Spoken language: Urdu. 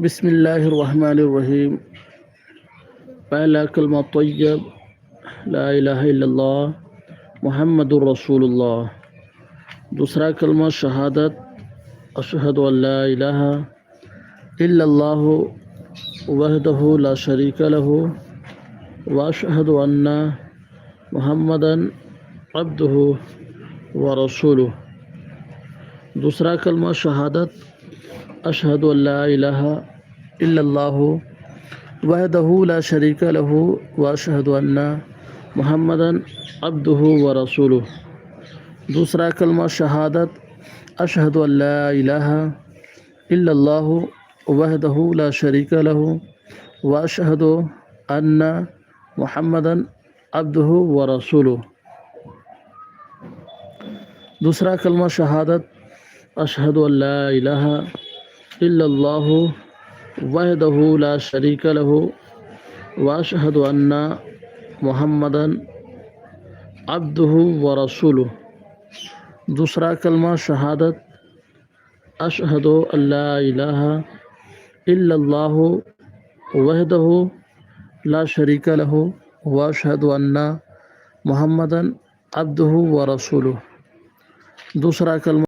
بسم اللہ الرحمن الرحیم۔ پہلا کلمہ طیب لا الہ الا اللہ محمد الرسول اللہ۔ دوسرا کلمہ شہادت اشہد ان لا الہ الا اللہ وحدہ لا شریک لہ واشہد ان محمدا عبدہ ورسولہ۔ دوسرا کلمہ شہادت اشہد ان لا الہ الا اللہ وحدہ لا شریک لہ واشہد ان محمدا عبدہ ورسولہ۔ دوسرا کلمہ شہادت اشہد ان لا الہ الا اللہ وحدہ لا شریک لہ واشہد ان محمدا عبدہ ورسولہ۔ دوسرا کلمہ شہادت اشہد ان لا الہ الا اللہ وحدہ لا شریک لہ واشہد ان محمدا عبدہ ورسولہ۔ دوسرا کلمہ شہادت اشہد ان لا الہ الا اللہ وحدہ لا شریک لہ واشہد ان محمدا عبدہ ورسولہ۔ دوسرا کلمہ